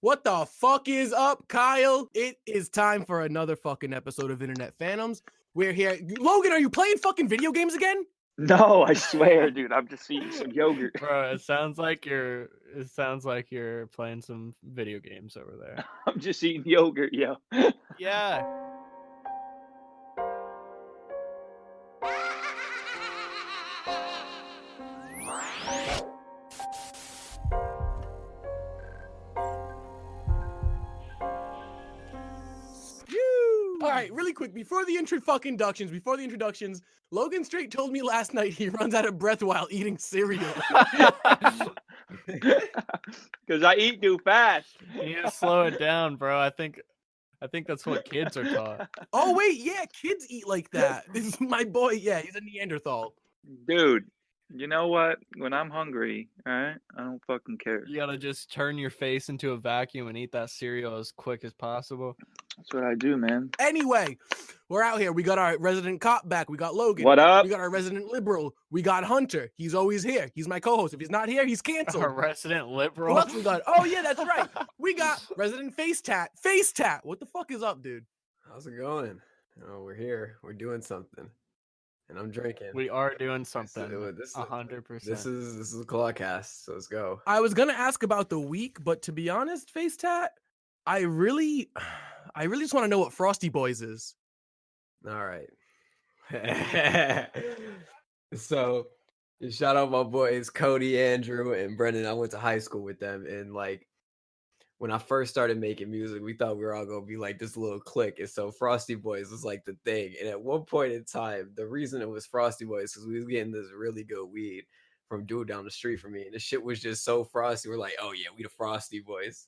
What the fuck is up, Kyle? It is time for another fucking episode of Internet Phantoms. We're here. Logan, are you playing fucking video games again? No, I swear, dude. I'm just eating some yogurt. Bro, it sounds like you're playing some video games over there. I'm just eating yogurt, yo. Yeah. All right, really quick, before the introductions, Logan straight told me last night he runs out of breath while eating cereal. Because I eat too fast. You need to slow it down, bro. I think that's what kids are taught. Oh, wait, yeah, kids eat like that. This is my boy, yeah, he's a Neanderthal. Dude, you know what? When I'm hungry, all right, I don't fucking care. You gotta just turn your face into a vacuum and eat that cereal as quick as possible. That's what I do, man. Anyway, we're out here. We got our resident cop back. We got Logan. What up? We got our resident liberal. We got Hunter. He's always here. He's my co-host. If he's not here, he's canceled. Our resident Who liberal. else we got? Oh, yeah, that's right. We got resident Facetat. Facetat. What the fuck is up, dude? How's it going? Oh, we're here. We're doing something, and I'm drinking. We are doing something. 100%. 100%. This is a Clawcast, so let's go. I was gonna ask about the week, but to be honest, Facetat, I really just want to know what Frosty Boys is. All right. So, shout out my boys Cody, Andrew, and Brendan. I went to high school with them, and like when I first started making music, we thought we were all gonna be like this little clique, and so Frosty Boys was like the thing. And at one point in time, the reason it was Frosty Boys because we was getting this really good weed from dude down the street from me, and the shit was just so frosty. We're like, oh yeah, we the Frosty Boys.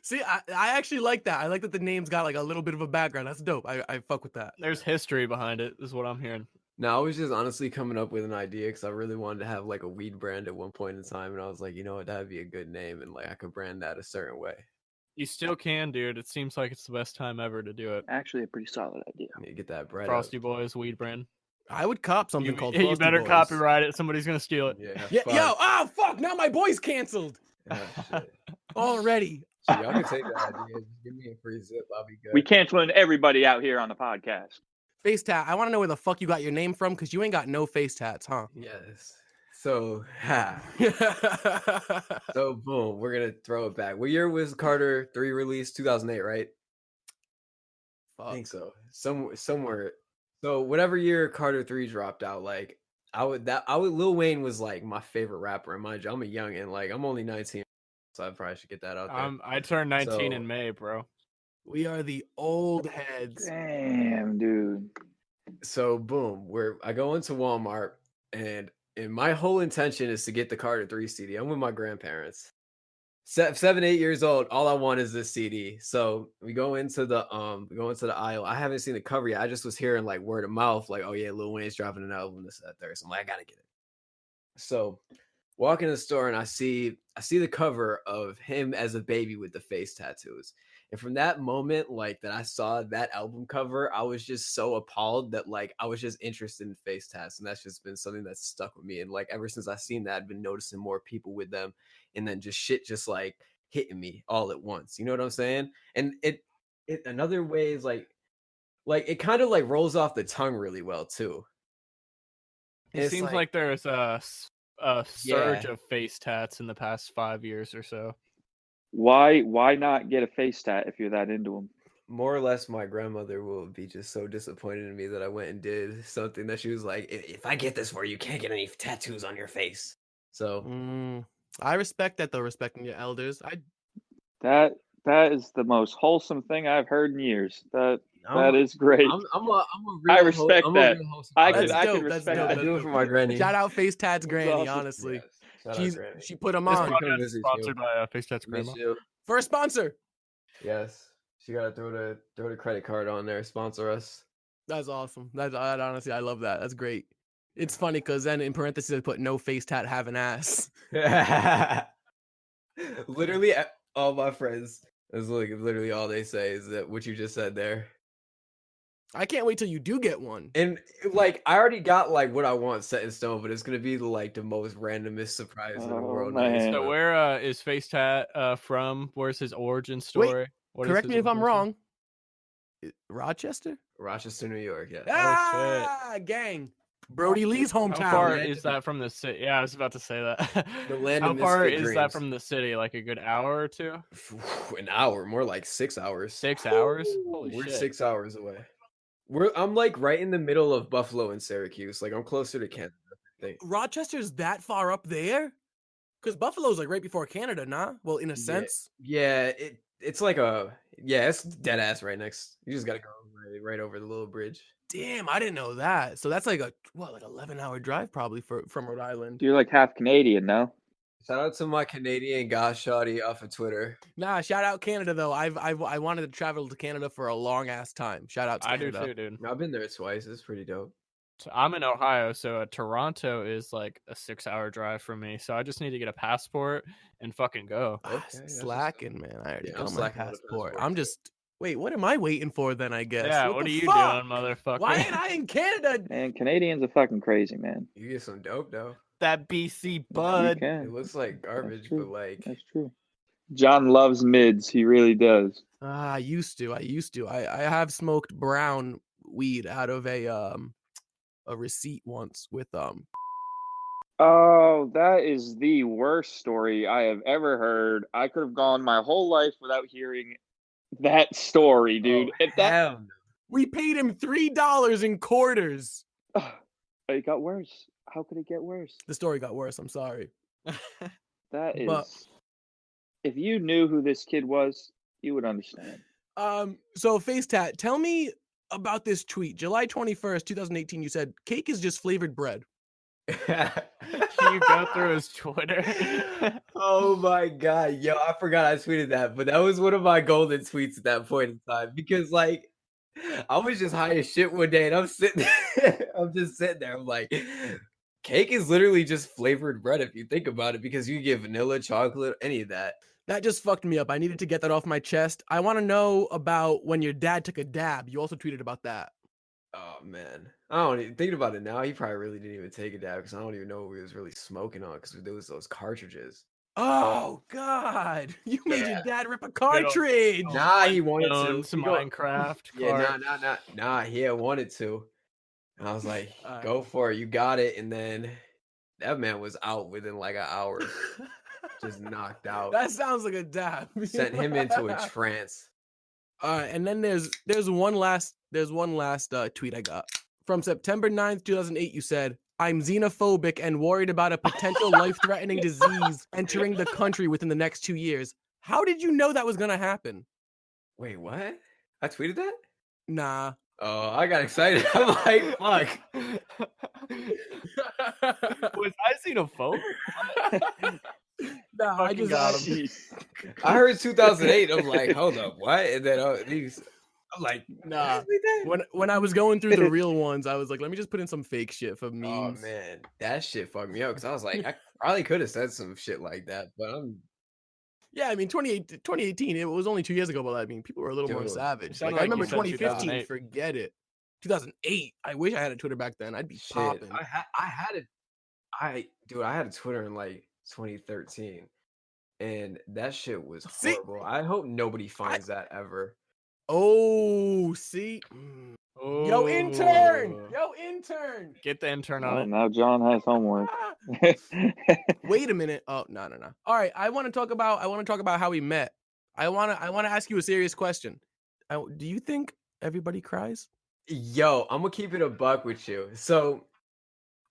See, I actually like that. I like that the name's got like a little bit of a background. That's dope. I fuck with that. There's history behind it, is what I'm hearing. No, I was just honestly coming up with an idea because I really wanted to have like a weed brand at one point in time, and I was like, you know what, that'd be a good name, and like I could brand that a certain way. You still can, dude. It seems like it's the best time ever to do it. Actually, a pretty solid idea. I need to get that bread. Frosty Boys weed brand. I would cop something called You Frosty better Boys. copyright it. Somebody's gonna steal it. Yeah, fuck. yo, oh fuck! Now my boy's canceled Yeah, shit. already. Shit, y'all can take that idea. Just give me a free zip. I'll be good. We canceling everybody out here on the podcast. Facetat, I want to know where the fuck you got your name from because you ain't got no face tats, huh? Yes. So, so boom, we're gonna throw it back. What year was Carter 3 released? 2008, right? Fuck. I think so. Somewhere. So whatever year Carter 3 dropped out, like Lil Wayne was like my favorite rapper. And mind you, I'm a youngin', like I'm only 19, so I probably should get that out there. I turned 19 So- in May, bro. We are the old heads. Damn, dude. So boom, I go into Walmart and my whole intention is to get the Carter 3 CD. I'm with my grandparents. 7, 8 years old. All I want is this CD. So we go into the aisle. I haven't seen the cover yet. I just was hearing like word of mouth, like, oh yeah, Lil Wayne's dropping an album this, that, there. So I'm like, I gotta get it. So walk in the store and I see the cover of him as a baby with the face tattoos. And from that moment, like that I saw that album cover, I was just so appalled that like I was just interested in face tats. And that's just been something that's stuck with me. And like ever since I seen that, I've been noticing more people with them. And then just shit just like hitting me all at once. You know what I'm saying? And it another way is like it kind of like rolls off the tongue really well too. It seems like there's a surge of face tats in the past 5 years or so. Why not get a face tat if you're that into them? More or less, my grandmother will be just so disappointed in me that I went and did something that she was like, if I get this for you, you can't get any tattoos on your face. So I respect that though, respecting your elders. That is the most wholesome thing I've heard in years. That is great. I'm a real I respect that. I That's can dope, that's respect dope. that. I do it for my granny. Shout out Face Tats Granny, awesome. honestly. Yes. Shout out Granny. She put them This on. podcast visit is you. sponsored by Face Tats Miss Grandma. you. First sponsor. Yes. She gotta throw the credit card on there, sponsor us. That's awesome. That honestly, I love that. That's great. It's funny because then in parentheses I put no face tat have an ass. Literally all my friends, is like literally all they say is that what you just said there. I can't wait till you do get one. And like I already got like what I want set in stone, but it's gonna be like the most randomest surprise in the world. Man. So where is Facetat from? Where's his origin story? Correct me if I'm wrong. Rochester? Rochester, New York. Yeah. Ah, gang. Brody Lee's hometown. How far is that from the city? Yeah, I was about to say that. The land How of far misfit is that dreams. from the city? Like a good hour or two? An hour, more like 6 hours. 6 hours? Holy We're shit. 6 hours away. I'm like right in the middle of Buffalo and Syracuse. Like I'm closer to Canada, I think. Rochester's that far up there? Because Buffalo's like right before Canada, nah? Well, in a sense. Yeah, it's like it's dead ass right next. You just gotta go right over the little bridge. Damn, I didn't know that. So that's like a 11-hour drive probably from Rhode Island. You're like half Canadian, no? Shout out to my Canadian gosh shawty off of Twitter. Nah, shout out Canada though. I wanted to travel to Canada for a long ass time. Shout out to Canada. I do too, dude. I've been there twice. It's pretty dope. I'm in Ohio, so Toronto is like a 6-hour drive for me. So I just need to get a passport and fucking go. Okay, slacking, man. I already got my slacking on the passport. passport, I'm too. just wait. What am I waiting for then? I guess. Yeah, what the are you fuck? doing, motherfucker? Why ain't I in Canada? Man, Canadians are fucking crazy, man. You get some dope though. That BC You bud. It can. looks like garbage, true. but like That's true. John loves mids. He really does. I used to. I have smoked brown weed out of a receipt once with Oh, that is the worst story I have ever heard. I could have gone my whole life without hearing that story, dude. Oh, If that hell no. we paid him $3 in quarters. it got worse. How could it get worse? The story got worse. I'm sorry. That is But- if you knew who this kid was, you would understand. So Facetat, tell me about this tweet. July 21st, 2018, you said cake is just flavored bread. Can you go through his Twitter? Oh my god, yo, I forgot I tweeted that, but that was one of my golden tweets at that point in time because like I was just high as shit one day and I'm sitting there, I'm just sitting there. I'm like, cake is literally just flavored bread if you think about it, because you get vanilla, chocolate, any of that. That just fucked me up. I needed to get that off my chest. I want to know about when your dad took a dab. You also tweeted about that. Oh man, I don't even thinking about it now. He probably really didn't even take a dab because I don't even know what he was really smoking on because there was those cartridges. Oh God! You made your Yeah. dad rip a cartridge. Nah, he wanted to. Some He go- Minecraft. Yeah, card. nah. He had wanted to. And I was like, Alright. go for it. You got it. And then that man was out within like an hour, just knocked out. That sounds like a dab. Sent him into a trance. All right, and then there's one last tweet I got from September 9th, 2008. You said, "I'm xenophobic and worried about a potential life-threatening disease entering the country within the next 2 years." How did you know that was gonna happen? Wait, what? I tweeted that? Nah. Oh, I got excited. I'm like, fuck. Was I xenophobic? Nah, I Fucking just got him. I heard 2008. I'm like, hold up, what? And then I'm like, nah. "Tweet that?" When I was going through the real ones, I was like, let me just put in some fake shit for Oh memes. man, that shit fucked me up because I was like, I probably could have said some shit like that, but Yeah, I mean, 2018, it was only 2 years ago, but I mean, people were a little more Dude, savage. sounded Like, I like you remember said 2015, 2008. forget it. 2008, I wish I had a Twitter back then. I'd be shit. popping. I had a Twitter in like 2013, and that shit was See? horrible. I hope nobody finds that ever. Oh, see? Yo, intern! Yo, intern! Get the intern Oh, on it. now John has homework. Wait a minute. Oh, no. All right, I want to talk about how we met. I want to ask you a serious question. Do you think everybody cries? Yo, I'm gonna keep it a buck with you. So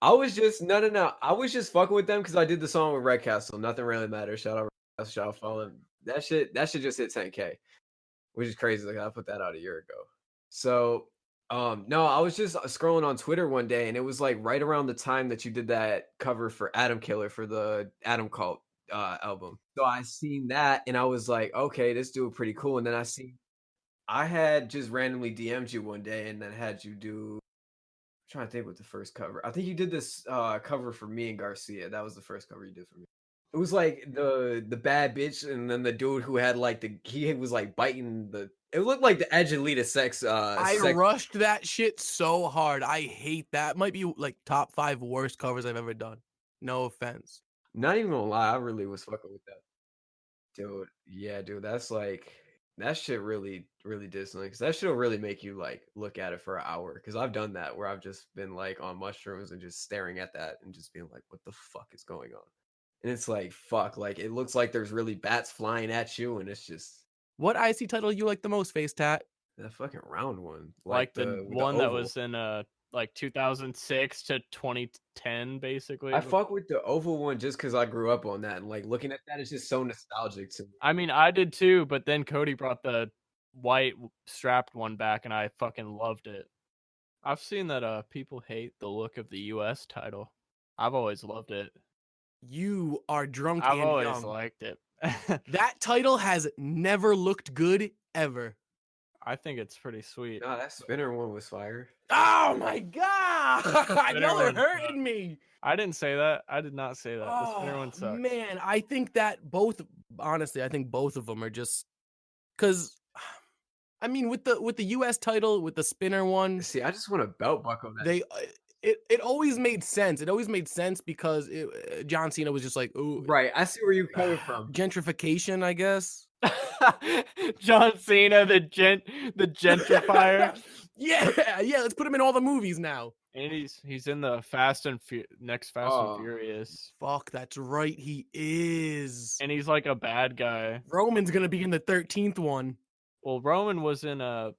I was just no. I was just fucking with them because I did the song with Red Castle. Nothing really matters. Shout out Red Castle, shout out Fallen. That shit just hit 10K, which is crazy. Like I put that out a year ago. So no, I was just scrolling on Twitter one day, and it was like right around the time that you did that cover for Adam Killer for the Adam Cult album. So I seen that, and I was like, okay, this dude pretty cool. And then I had just randomly DM'd you one day, and then had you do. I'm trying to think what the first cover. I think you did this cover for me and Garcia. That was the first cover you did for me. It was like the bad bitch, and then the dude who had like he was like biting the. It looked like the edge of Lita sex. I rushed that shit so hard. I hate that. Might be like top 5 worst covers I've ever done. No offense. Not even gonna lie, I really was fucking with that, dude. Yeah, dude, that's like that shit really did something. Cause that shit'll really make you like look at it for an hour. Cause I've done that where I've just been like on mushrooms and just staring at that and just being like, what the fuck is going on? And it's like, fuck, like it looks like there's really bats flying at you, and it's just What IC title you like the most, Facetat? that fucking round one, Like the with one that oval. was in like 2006 to 2010, basically. I fuck with the oval one just because I grew up on that, and like looking at that is just so nostalgic to me. I mean, I did too, but then Cody brought the white strapped one back, and I fucking loved it. I've seen that people hate the look of the US title. I've always loved it. You are drunk I've and always young. liked it. That title has never looked good ever. I think it's pretty sweet. Nah, that spinner one was fire. Oh my god! Spinner Y'all are one hurting sucks. me. I didn't say that. I did not say that. The spinner Oh one sucks. man, I think that honestly, I think both of them are just because. I mean, with the US title, with the spinner one, See, I just want a belt buckle. That they it always made sense. It always made sense because John Cena was just like, oh, right. I see where you're coming from. gentrification, I guess. John Cena, the gentrifier. Yeah, let's put him in all the movies now. And he's in the next Fast and Furious. Fuck, that's right, he is. And he's like a bad guy. Roman's gonna be in the 13th one. Well, Roman was in the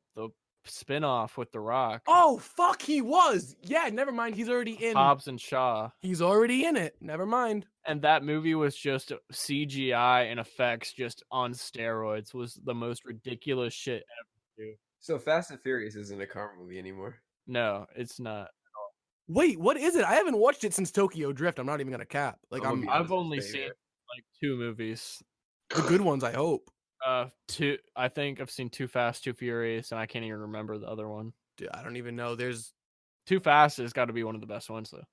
spin-off with The Rock. Oh fuck, he was. Yeah, never mind. He's already in. Hobbs and Shaw. He's already in it. Never mind. And that movie was just CGI and effects just on steroids. Was the most ridiculous shit ever. So Fast and Furious isn't a car movie anymore. No, it's not. Wait, what is it? I haven't watched it since Tokyo Drift. I'm not even gonna cap. Like I've only seen like 2 movies. The good ones, I hope. Two. I think I've seen Too Fast, Too Furious, and I can't even remember the other one. Dude, I don't even know. There's Too Fast has got to be one of the best ones, though.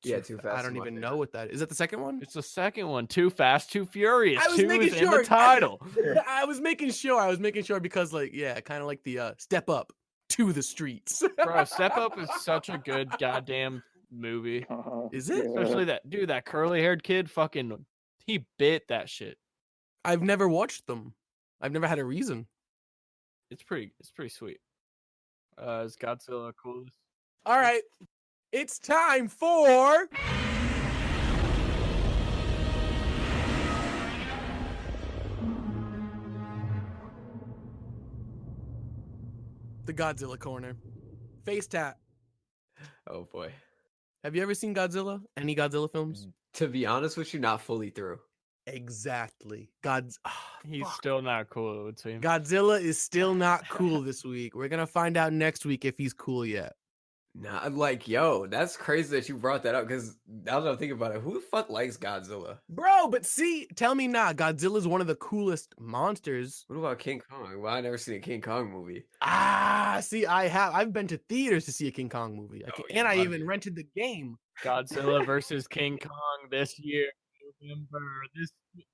Yeah, Too Fast. I don't even know what that is. That the second one? It's the second one. Too Fast, Too Furious. I was 2 making is sure. in the title. I was making sure because, like, yeah, kind of like the Step Up to the Streets. Bro, Step Up is such a good goddamn movie. Is it? Especially that curly-haired kid. Fucking, he bit that shit. I've never watched them. I've never had a reason. It's pretty sweet. Is Godzilla cool? All right, it's time for the Godzilla corner. Facetat. Oh boy. Have you ever seen Godzilla? Any Godzilla films? To be honest with you, not fully through. Exactly. He's still not cool, it would seem. Godzilla is still not cool this week. We're gonna find out next week if he's cool yet. Nah, I'm like, yo, that's crazy that you brought that up because now that I'm thinking about it, who the fuck likes Godzilla? Bro, but see, tell me not. Godzilla's one of the coolest monsters. What about King Kong? Well, I never seen a King Kong movie. See, I've been to theaters to see a King Kong movie. And I even rented the game. Godzilla versus King Kong this year, November.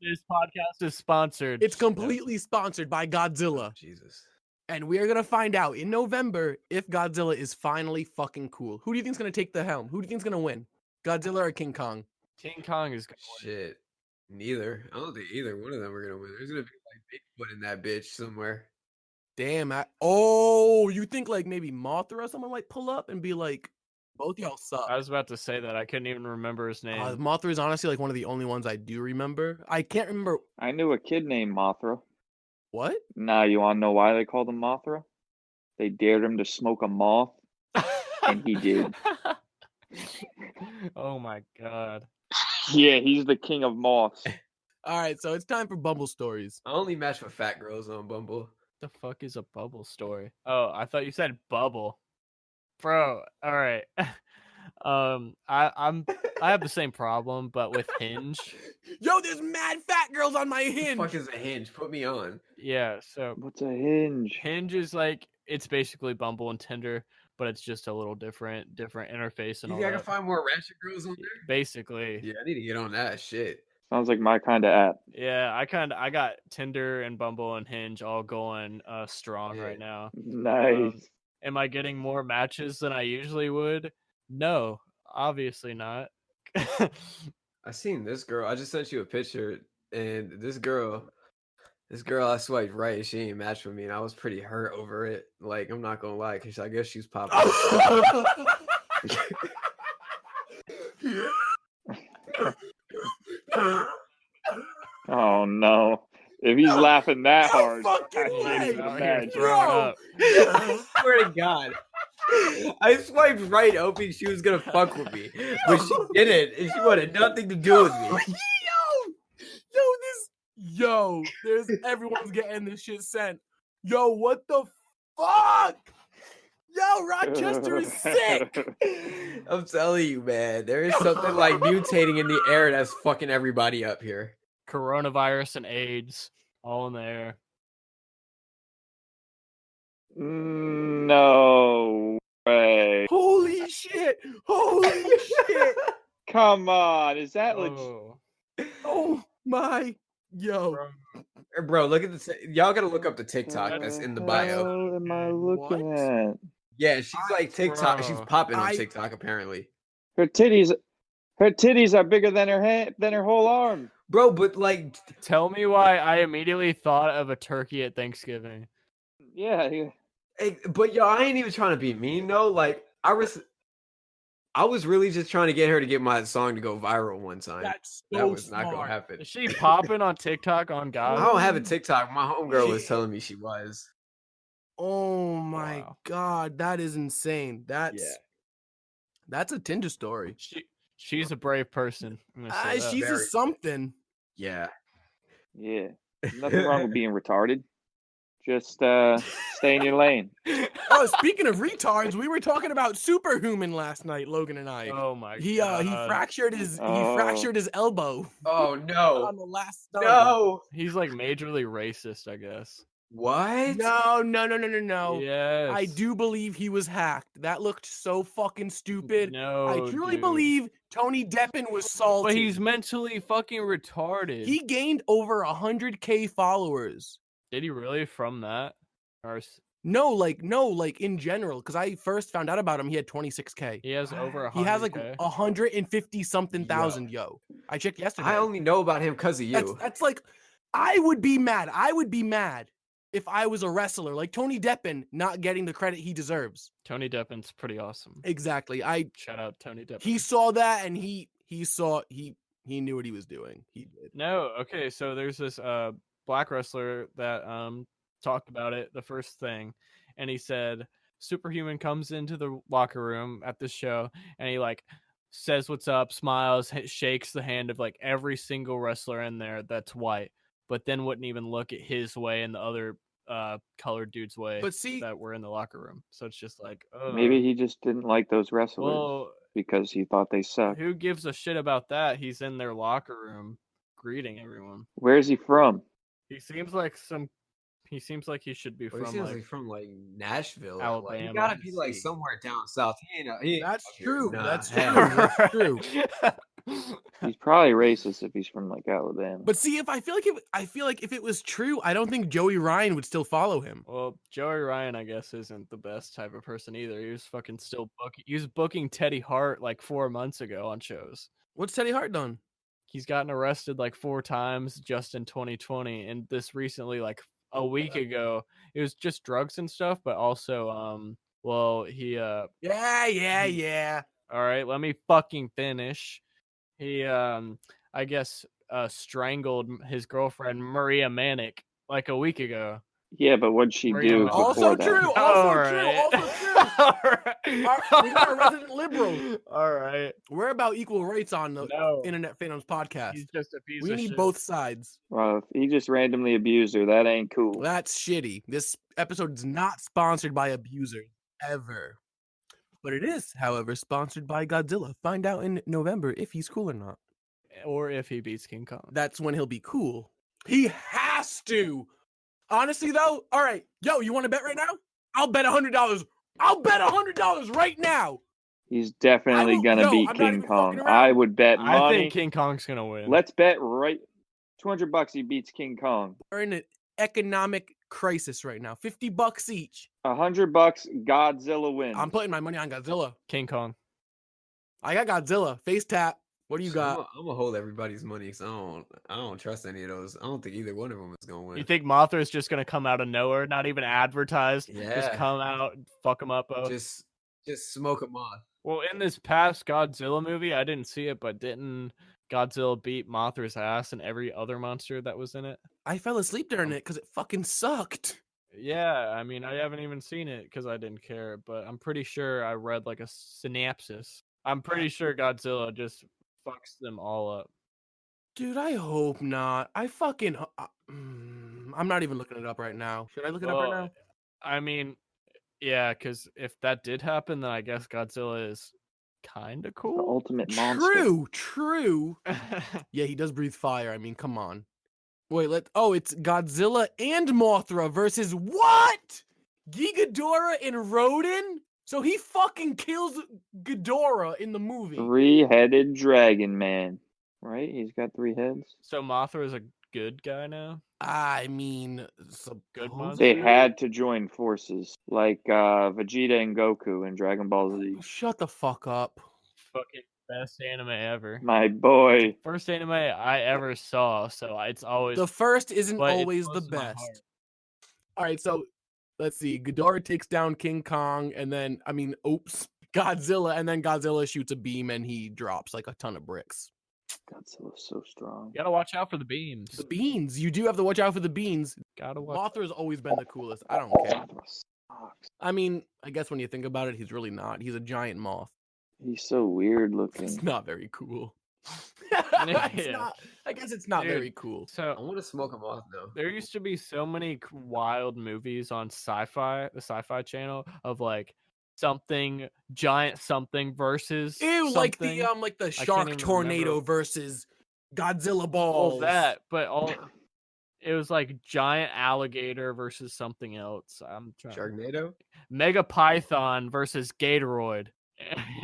This podcast is sponsored. It's completely sponsored by Godzilla. Oh, Jesus. And we are going to find out in November if Godzilla is finally fucking cool. Who do you think's going to take the helm? Who do you think's going to win? Godzilla or King Kong? King Kong is gonna win. Shit. Neither. I don't think either one of them are gonna win. There's gonna be like Bigfoot in that bitch somewhere. Damn. You think like maybe Mothra or someone might pull up and be like, both y'all suck. I was about to say that. I couldn't even remember his name. Mothra is honestly like one of the only ones I do remember. I can't remember. I knew a kid named Mothra. What? Nah, you want to know why they called him Mothra? They dared him to smoke a moth, and he did. Oh my god. Yeah, he's the king of moths. All right, so it's time for Bumble stories. I only match with fat girls on Bumble. The fuck is a bubble story? Oh, I thought you said bubble. Bro, all right. I have the same problem, but with Hinge. Yo, there's mad fat girls on my Hinge. What the fuck is a Hinge? Put me on. Yeah, so What's a hinge? Hinge is like it's basically Bumble and Tinder, but it's just a little different interface and You all gotta that. find more ratchet girls on there? Basically. Yeah, I need to get on that shit. Sounds like my kind of app. Yeah, I got Tinder and Bumble and Hinge all going strong Yeah. right now. Nice. Am I getting more matches than I usually would? No, obviously not. I seen this girl. I just sent you a picture, and this girl, I swiped right. She ain't matched with me, and I was pretty hurt over it. Like, I'm not gonna lie, because I guess she's popping. Oh no! If he's laughing that No hard, I fucking can't way. even Out here imagine. throwing Yo. up. I swear to God. I swiped right hoping she was gonna fuck with me, but she didn't, and she wanted nothing to do with me. There's everyone's getting this shit sent. Yo, what the fuck? Yo, Rochester is sick. I'm telling you, man, there is something like mutating in the air that's fucking everybody up here. Coronavirus and AIDS all in the air. No way! Holy shit. Holy shit. Come on, is that legit? Oh, Oh my. Yo. bro. Bro, look at the y'all gotta look up the TikTok that's in the bio. What am I looking at? Yeah, she's like TikTok. She's Bro, popping on I- TikTok apparently. Her titties are bigger than her hand, than her whole arm. Bro, but like, Tell me why I immediately thought of a turkey at Thanksgiving. Yeah, but yo, I ain't even trying to be mean though. Like, I was really just trying to get her to get my song to go viral one time. That's That so was not gonna smart. happen. Is she popping on TikTok on I God? don't have a TikTok. My homegirl was telling me she was. Oh my Wow. god, that is insane. That's a Tinder story. She's a brave person. I'm gonna say that. She's a Very. something. Yeah. yeah. Nothing wrong with being retarded. Just stay in your lane. Oh, speaking of retards, we were talking about Superhuman last night, Logan and I. Oh my He God. fractured his elbow Oh no. on the last stunt. No. He's like majorly racist, I guess. What? No. Yes. I do believe he was hacked. That looked so fucking stupid. No, I truly dude. believe Tony Deppen was salty. But he's mentally fucking retarded. He gained over 100K followers. Did he really from that? Or No, like in general, because I first found out about him, he had 26K. he has over 100K? He has like 150 something Yo. thousand, yo. I checked yesterday. I only know about him because of you. That's like, I would be mad. I would be mad if I was a wrestler like Tony Deppen not getting the credit he deserves. Tony Deppen's pretty awesome. Exactly. Shout out Tony Deppen. He saw that and he knew what he was doing. He did. No, okay, so there's this black wrestler that talked about it, the first thing, and he said Superhuman comes into the locker room at this show and he like says what's up, smiles, shakes the hand of like every single wrestler in there that's white, but then wouldn't even look at his way and the other colored dude's way But see, that were in the locker room. So it's just like, Maybe he just didn't like those wrestlers well, because he thought they sucked. who gives a shit about that? He's in their locker room greeting everyone. Where's he from? He seems like he should be Well, he from seems like like from like Nashville. Like, Alabama. he gotta be like somewhere down south. He ain't that's up here. true. Nah, That's hell true. no. That's true. He's probably racist if he's from like Alabama. But see, I feel like if it was true, I don't think Joey Ryan would still follow him. Well, Joey Ryan, I guess, isn't the best type of person either. He was fucking still booking. He was booking Teddy Hart like 4 months ago on shows. What's Teddy Hart done? He's gotten arrested like 4 times just in 2020, and this recently, like a week ago, it was just drugs and stuff, but also, well, he Yeah. all right, let me fucking finish. He, I guess, strangled his girlfriend Maria Manic like a week ago. Yeah, but what'd she Maria do Manic. before Also that? true. All Also true. right. Also true. All right. We got a resident liberal. All right. We're about equal rights on the No, Internet Phantoms podcast. he's just a piece We of need shit. both sides. Well, if he just randomly abused her, that ain't cool. That's shitty. This episode is not sponsored by abusers ever. But it is, however, sponsored by Godzilla. Find out in November if he's cool or not. Or if he beats King Kong. That's when he'll be cool. He has to. Honestly, though, all right. Yo, you want to bet right now? I'll bet $100. I'll bet $100 right now He's definitely gonna beat I'm not King even Kong. fucking I around. would bet I money. think King Kong's gonna win. Let's bet right $200 he beats King Kong. We're in an economic crisis right now. $50 each. $100 Godzilla wins. I'm putting my money on Godzilla. King Kong. I got Godzilla. Facetat. What do you got? I'm gonna hold everybody's money because I don't trust any of those. I don't think either one of them is gonna win. You think Mothra is just gonna come out of nowhere, not even advertised? Just Yeah. come out, and fuck them up. Just smoke them off. Well, in this past Godzilla movie, I didn't see it, but didn't Godzilla beat Mothra's ass and every other monster that was in it? I fell asleep during it because it fucking sucked. Yeah, I mean, I haven't even seen it because I didn't care, but I'm pretty sure I read like a synopsis. I'm pretty sure Godzilla just fucks them all up. Dude, I hope not. I'm not even looking it up right now. Should I look it up right now? I mean, yeah, because if that did happen, then I guess Godzilla is kind of The cool. ultimate monster. True. Yeah, he does breathe fire. I mean, come on. Wait, it's Godzilla and Mothra versus what? Gigadora and Rodan? So he fucking kills Ghidorah in the movie. 3-headed dragon man. Right? He's got 3 heads. So Mothra is a good guy now? I mean, Good supposedly- monster? They had to join forces, like Vegeta and Goku in Dragon Ball Z. Shut the fuck up. Fucking best anime ever. My boy. First anime I ever saw, so it's always The first isn't but it's always the close to my heart. best. All right, so let's see. Ghidorah takes down King Kong, and then, Godzilla, and then Godzilla shoots a beam and he drops like a ton of bricks. Godzilla's so strong. You gotta watch out for the beams. The beans. You do have to watch out for the beans. Gotta watch. Mothra's always been the coolest. I don't care. Mothra sucks. I mean, I guess when you think about it, he's really not. He's a giant moth. He's so weird It's looking. not very cool. Yeah. I guess it's not Dude. very cool. I So want to smoke them off though. there used to be so many wild movies on the Sci-Fi Channel of like something giant something versus Ew, something. like the can't shark even tornado remember. versus Godzilla all balls. that, but all it was like giant alligator versus something else. I'm trying. Sharknado. Mega Python versus Gatoroid.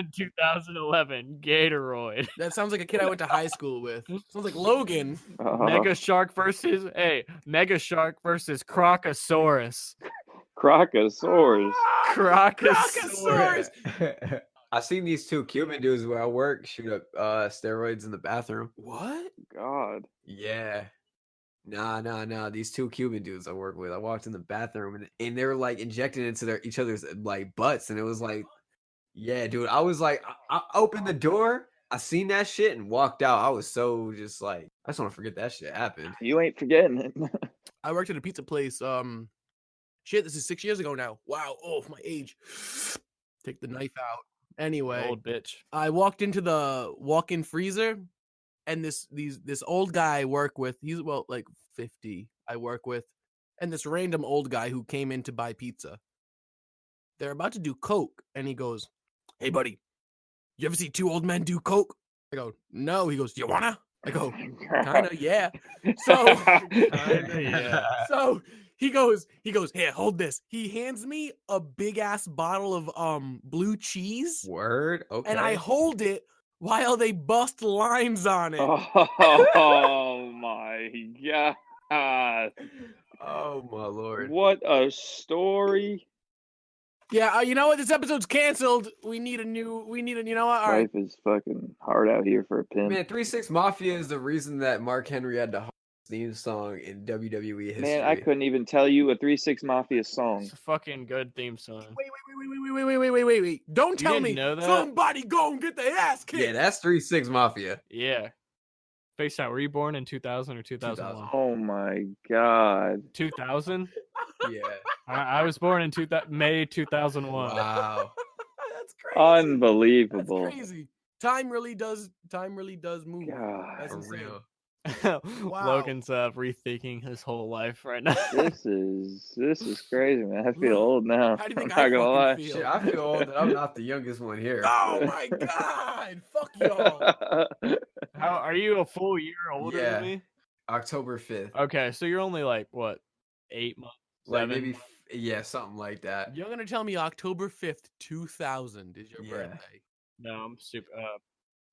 In 2011, Gatoroid. That sounds like a kid I went to high school with. Sounds like Logan. Mega Shark versus Crocosaurus. Crocosaurus. Crocosaurus. I've seen these 2 Cuban dudes where I work shoot up steroids in the bathroom. What? God. Yeah. Nah. These 2 Cuban dudes I work with. I walked in the bathroom and they were like injecting into each other's like butts, and it was like, yeah, dude. I was like, I opened the door, I seen that shit and walked out. I was so just like, I just want to forget that shit happened. You ain't forgetting it. I worked at a pizza place. This is 6 years ago now. Wow. Oh, my age. Take the knife out. Anyway, Old bitch. I walked into the walk-in freezer, and this old guy I work with, he's like 50. I work with, and this random old guy who came in to buy pizza. They're about to do coke, and he goes, "Hey, buddy, you ever see 2 old men do coke?" I go, "No." He goes, "You wanna?" I go, "Kinda, yeah." So, Yeah. so he goes, "Here, hold this." He hands me a big ass bottle of blue cheese, Word. Okay. and I hold it while they bust lines on it. Oh my God. Oh my lord. What a story. Yeah, you know what? This episode's canceled. We need a new. You know what? All right. Life is fucking hard out here for a pimp. Man, 3-6 Mafia is the reason that Mark Henry had the hardest theme song in WWE history. Man, I couldn't even tell you a 3-6 Mafia song. It's a fucking good theme song. Wait. Don't You tell didn't me. know that? Somebody go and get their ass kicked. Yeah, that's 3-6 Mafia. Yeah. Facetat, were you born in 2000 or 2001? Oh my God. 2000? Yeah. I was born in May 2001. Wow. That's crazy. Unbelievable. That's crazy. Time really does move. God. That's For insane. real. Wow. Logan's rethinking his whole life right now. This is crazy, man. I feel old now. How do you think I'm I not gonna lie. fucking Shit, I feel old that I'm not the youngest one here. Oh my God. Fuck y'all. How are you a full year older Yeah. than me? October 5th. Okay, so you're only like what, 8 months? Like 7 maybe, months? yeah, something like that. You're gonna tell me October 5th, 2000 is your Yeah. birthday. No, I'm super.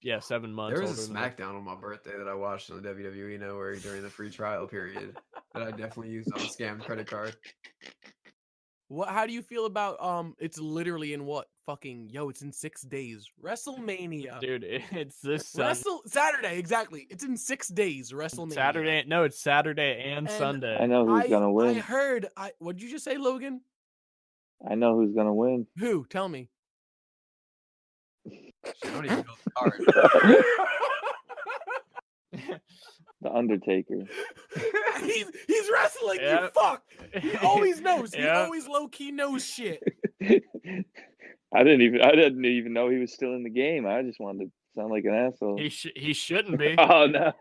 Yeah, 7 months There older was a than me. SmackDown on my birthday that I watched on the WWE Network during the free trial period that I definitely used on a scammed credit card. How do you feel about it's literally in what fucking it's in 6 days. WrestleMania. Dude, it's this Saturday, exactly. It's in 6 days, WrestleMania. Saturday. No, it's Saturday and And Sunday. I know who's gonna I win. heard what'd you just say, Logan? I know who's gonna win. Who? Tell me. I don't even know the card. The Undertaker. he's wrestling, you Yep. fuck. He always knows. He Yep. always low key knows shit. I didn't even know he was still in the game. I just wanted to sound like an asshole. He shouldn't be. Oh no.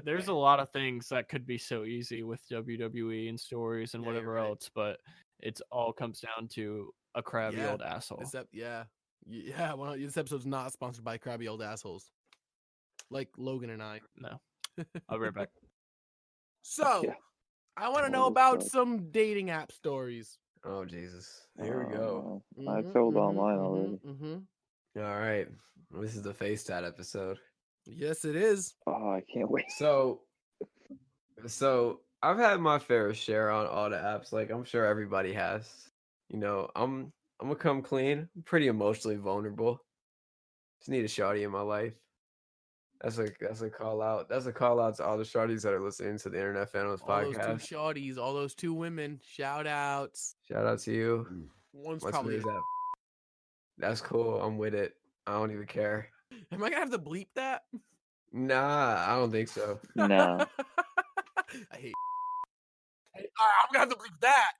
There's a lot of things that could be so easy with WWE and stories and Yeah, you're whatever right. else, but it's all comes down to a crabby Yeah, old asshole. Well, this episode's not sponsored by crabby old assholes like Logan and I. No, I'll be right back. So, Yeah. I want to Old know as about fuck. some dating app stories. Oh Jesus! Here we go. I told all mine already. All right, this is the Facetat episode. Yes, it is. Oh, I can't wait. So I've had my fair share on all the apps. Like I'm sure everybody has. You know, I'm gonna come clean. I'm pretty emotionally vulnerable. Just need a shawty in my life. That's a call out. That's a call out to all the shawties that are listening to the Internet Families All those podcast. 2 shawties, all those 2 women. Shout outs. Shout out to you. One's What's probably. that? That's cool. I'm with it. I don't even care. Am I gonna have to bleep that? Nah, I don't think so. No. I hate. Hey, all right, I'm gonna have to bleep that.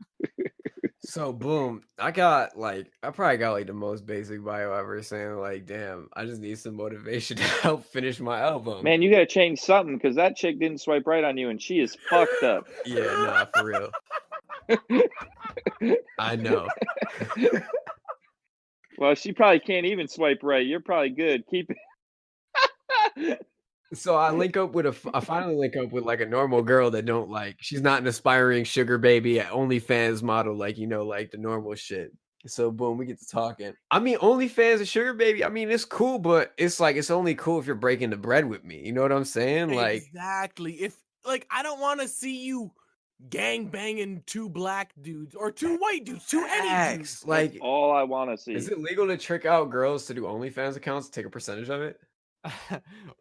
So boom, I probably got like the most basic bio ever, saying like, damn, I just need some motivation to help finish my album. Man, you gotta change something because that chick didn't swipe right on you and she is fucked up. Yeah, nah, for real. I know. Well, she probably can't even swipe right. You're probably good. Keep it. So I finally link up with like a normal girl that don't like, she's not an aspiring sugar baby at OnlyFans model, like, you know, like the normal shit. So boom, we get to talking. I mean, OnlyFans and sugar baby, I mean, it's cool, but it's like, it's only cool if you're breaking the bread with me. You know what I'm saying? Like, Exactly. If I don't want to see you gang banging 2 black dudes or 2 white dudes, 2 any dudes. facts. Like, All I want to see. is it legal to trick out girls to do OnlyFans accounts to take a percentage of it?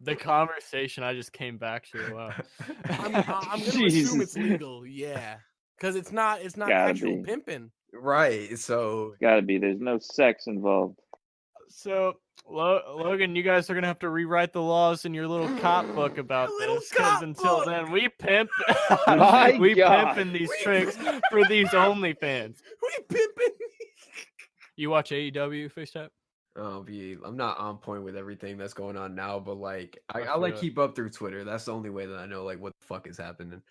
The conversation I just came back to. Wow. I'm gonna assume it's legal, yeah, because it's not Gotta actual be. pimping. Right. So Gotta be. There's no sex involved. So, Logan, you guys are gonna have to rewrite the laws in your little cop book about Little this, because cop until book. then, we pimp, My we God. pimping these tricks for these OnlyFans. We pimping. You watch AEW, Facetat? I'm not on point with everything that's going on now, but like I feel like it. keep up through Twitter. That's the only way that I know like what the fuck is happening.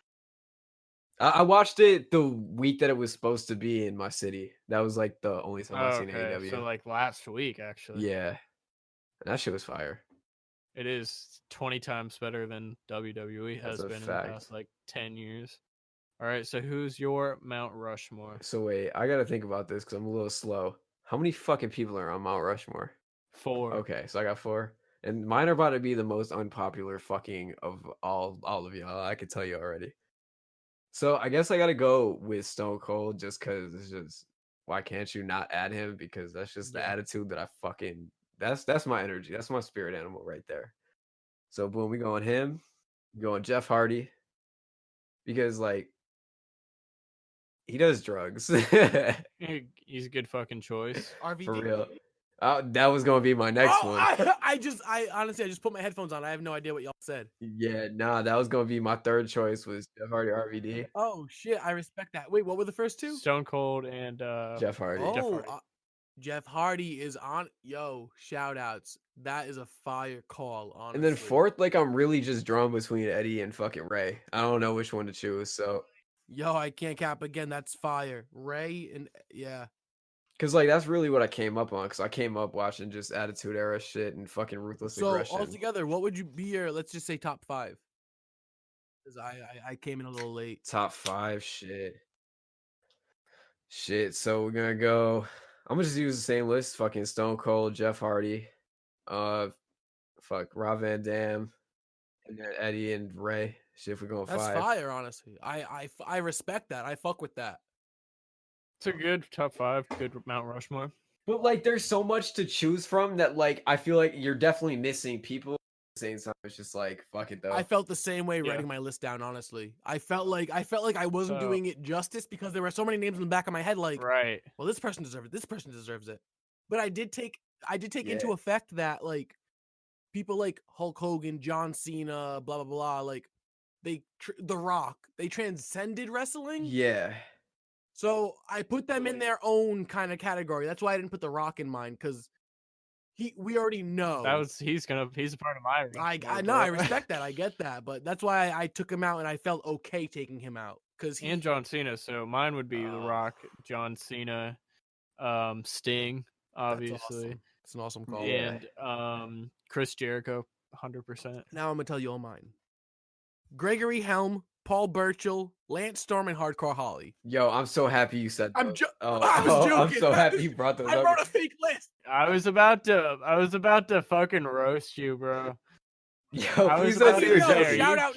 I watched it the week that it was supposed to be in my city. That was like the only time I've seen AEW. So like last week, actually. Yeah, that shit was fire. It is 20 times better than WWE has That's a been in the fact. past like 10 years. All right, so who's your Mount Rushmore? So wait, I gotta think about this because I'm a little slow. How many fucking people are on Mount Rushmore? 4. Okay, so I got 4, and mine are about to be the most unpopular fucking of all of y'all. I can tell you already. So I guess I gotta go with Stone Cold just because it's just, why can't you not add him? Because that's just the Yeah. attitude that I fucking, that's my energy. That's my spirit animal right there. So boom, we going him, going Jeff Hardy, because like he does drugs. He's a good fucking choice. RVD. For real. That was gonna be my next one. I honestly just put my headphones on. I have no idea what y'all said. Yeah, nah, that was gonna be my third choice, was Jeff Hardy, RVD. Oh shit, I respect that. Wait, what were the first 2? Stone Cold and Jeff Hardy. Oh, Jeff Hardy. Jeff Hardy is on. Yo, shout outs. That is a fire call, honestly. And then 4th, like I'm really just drawn between Eddie and fucking Ray. I don't know which one to choose. So, Yo, I can't cap again. That's fire. Ray and yeah. cause like that's really what I came up on. Cause I came up watching just Attitude Era shit and fucking Ruthless So Aggression. altogether, what would you be your? Let's just say top 5. Because I came in a little late. Top 5 shit. So we're gonna go. I'm gonna just use the same list. Fucking Stone Cold, Jeff Hardy, Fuck Rob Van Dam, and then Eddie and Ray. Shit, if we're going That's 5. fire, honestly. I respect that. I fuck with that. It's a good top 5. Good Mount Rushmore. But like, there's so much to choose from that like I feel like you're definitely missing people. Saying something, it's just like fuck it though. I felt the same way Yeah. writing my list down. Honestly, I felt like I wasn't So- doing it justice because there were so many names in the back of my head. Like, Right. well, this person deserves it. This person deserves it. But I did take Yeah. into effect that like people like Hulk Hogan, John Cena, blah blah blah, like The Rock, they transcended wrestling. Yeah. So I put them in their own kind of category. That's why I didn't put The Rock in mine because we already know. He's a part of my I Rushmore, know, I bro. respect that. I get that, but that's why I took him out, and I felt okay taking him out because And John Cena. So mine would be The Rock, John Cena, Sting, obviously, It's an awesome call. Yeah. and Chris Jericho, 100%. Now I'm gonna tell you all mine: Gregory Helm, Paul Burchill, Lance Storm, and Hardcore Holly. Yo, I'm so happy you said that. I was I'm joking. so happy you brought those I up. wrote a fake list. I was about to fucking roast you, bro. Yo, I was please about don't to do your say, No, are joking. you shout out!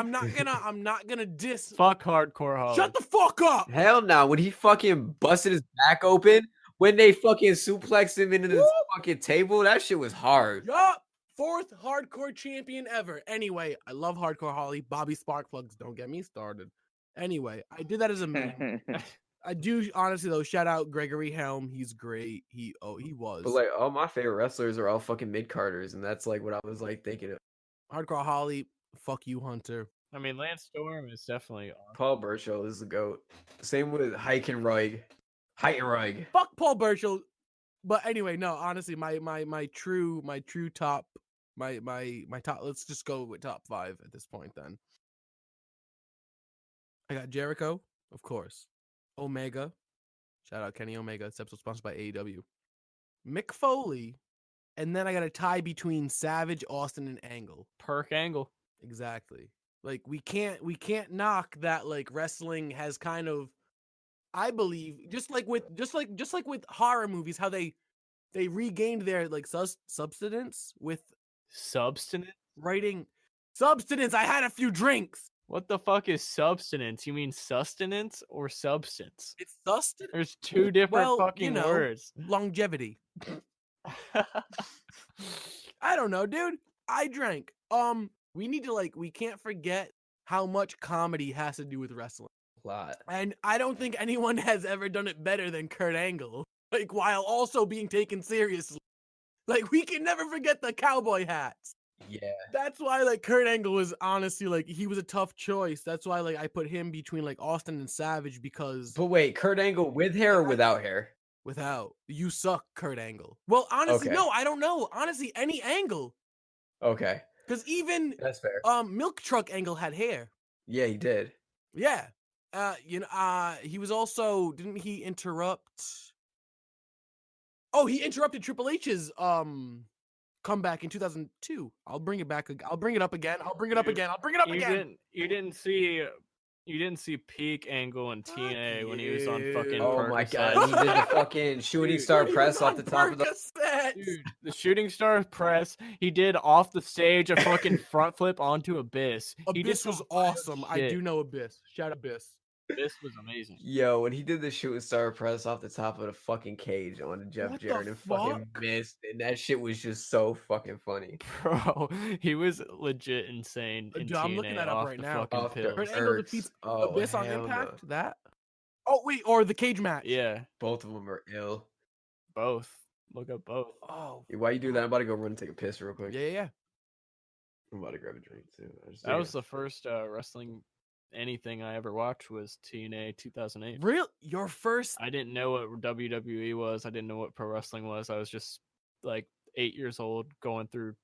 No, kidding me? I'm not gonna diss. Fuck Hardcore Holly. Shut the fuck up! Hell no, when he fucking busted his back open, when they fucking suplexed him into this Woo! fucking table, that shit was hard. Yup. 4th hardcore champion ever. Anyway, I love Hardcore Holly. Bobby Sparkplugs, don't get me started. Anyway, I did that as a meme. I do honestly though. Shout out Gregory Helm. He's great. He was. But like, all my favorite wrestlers are all fucking mid carders, and that's like what I was like thinking of. Hardcore Holly. Fuck you, Hunter. I mean, Lance Storm is definitely awesome. Paul Burchill is the goat. Same with Heikenreich. Heikenreich. Fuck Paul Burchill. But anyway, no. Honestly, my true top. My top. Let's just go with top 5 at this point. Then I got Jericho, of course. Omega. Shout out Kenny Omega. This episode sponsored by AEW. Mick Foley. And then I got a tie between Savage, Austin, and Angle. Perk Angle. Exactly. Like we can't knock that like wrestling has kind of, I believe, just like with horror movies, how they regained their like substance with Substance? writing. Substance. I had a few drinks. What the fuck is substance? You mean sustenance or substance? It's sustenance. There's 2 different Well, fucking you know, words. Longevity. I don't know, dude. I drank. We can't forget how much comedy has to do with wrestling. A lot. And I don't think anyone has ever done it better than Kurt Angle. Like, while also being taken seriously. Like, we can never forget the cowboy hats. Yeah. That's why, like, Kurt Angle was honestly, like, he was a tough choice. That's why, like, I put him between, like, Austin and Savage because But wait, Kurt Angle with hair or without hair? without, you suck, Kurt Angle. Well, honestly, Okay. no, I don't know. Honestly, any Angle. Okay. Because even That's fair. Milk Truck Angle had hair. Yeah, he did. Yeah. He was also, didn't he interrupt? Oh, he interrupted Triple H's comeback in 2002. I'll bring it back. I'll bring it up again. I'll bring it up again. I'll bring it up again. You didn't see peak Angle in TNA when he was on fucking Oh my Percocet. god, he did the fucking shooting star press off the top of the. Percocets. Dude, the shooting star press, he did off the stage a fucking front flip onto Abyss. He did Abyss was some wild awesome. I shit. do know Abyss. Shout out Abyss. Abyss was amazing. Yo, when he did the shooting star press off the top of the fucking cage on Jeff What the Jarrett and fucking fuck? missed, and that shit was just so fucking funny. Bro, he was legit insane in Dude, I'm looking TNA that up off right the now. fucking Off the pills. Kurt Angle Earths. defeats Oh, Abyss on hell Impact. no. That. Oh wait, or the cage match. Yeah, Both of them are ill. both. Look up both. Oh. Why you do that? I'm about to go run and take a piss real quick. Yeah. I'm about to grab a drink too. That was the first wrestling anything I ever watched was TNA 2008. Real. Your first. I didn't know what WWE was. I didn't know what pro wrestling was. I was just like 8 years old going through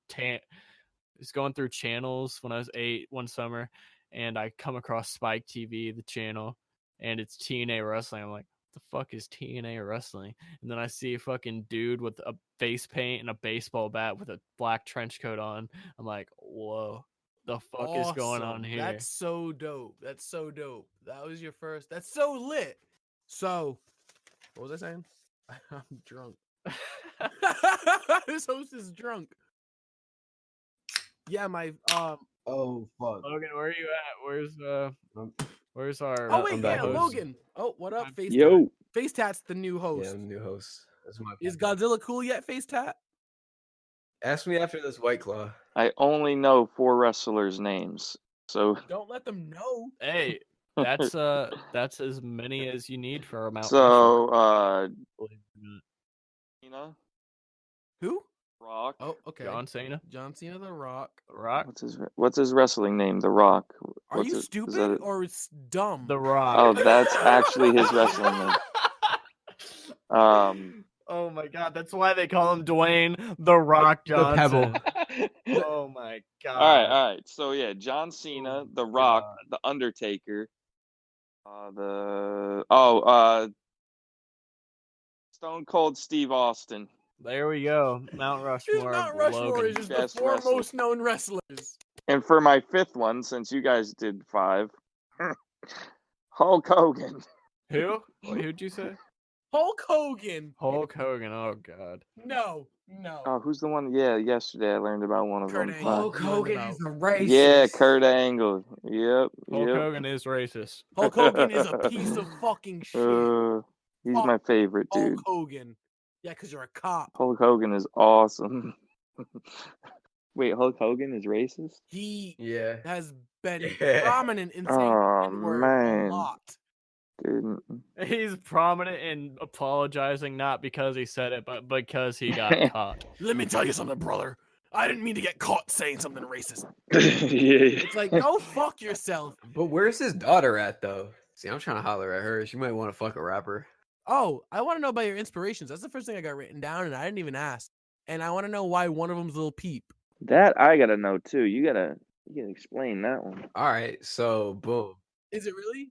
channels when I was 8 one summer, and I come across Spike TV, the channel, and it's TNA wrestling. I'm like, what the fuck is TNA wrestling? And then I see a fucking dude with a face paint and a baseball bat with a black trench coat on. I'm like, whoa, the fuck is going on Awesome. here? That's so dope. That's so dope. That was your first. That's so lit. So, what was I saying? I'm drunk. This host is drunk. Yeah, my Oh fuck. Logan, where are you at? Where's our? Oh wait, I'm yeah, back, host. Logan. Oh, what up, Facetat? Yo, Facetat's the new host. Yeah, I'm the new host. That's my Is podcast. Godzilla cool yet, Facetat? Ask me after this White Claw. I only know 4 wrestlers' names. So Don't let them know. Hey, that's as many as you need for a Mount so believe it or not. Cena, Who? Rock. Oh, okay. John Cena, John Cena, The Rock. The Rock, What's his wrestling name? The Rock. Are What's you it- is stupid that it? or it's dumb? The Rock. Oh, that's actually his wrestling name. Oh my God, that's why they call him Dwayne The Rock The Johnson. Pebble. Oh my God. all right. So yeah, John Cena, Oh, The Rock, God. The Undertaker, Stone Cold Steve Austin. There we go. Mount His Rushmore. Mount of Rushmore Logan. is just the Best 4 wrestler. most known wrestlers. And for my 5th one, since you guys did 5, Hulk Hogan. Who? Who'd you say? Hulk Hogan. Hulk Hogan. Oh God. No. Oh, who's the one? Yeah, yesterday I learned about one of Kurt them. Angle. Hulk Hogan is a racist. Yeah, Kurt Angle. Yep. Hulk Hogan is racist. Hulk Hogan is a piece of fucking shit. He's Fuck my favorite, Hulk dude. Hogan. Yeah, because you're a cop. Hulk Hogan is awesome. Wait, Hulk Hogan is racist? He Yeah. has been Yeah. prominent in saying Oh, the N-word man. a lot. Dude. He's prominent in apologizing not because he said it, but because he got caught. Let me tell you something, brother. I didn't mean to get caught saying something racist. Yeah. It's like, go fuck yourself. But where's his daughter at though? See, I'm trying to holler at her. She might want to fuck a rapper. Oh, I want to know about your inspirations. That's the first thing I got written down, and I didn't even ask. And I want to know why one of them's Lil Peep. That I gotta know too. You gotta explain that one. All right, so boom. Is it really?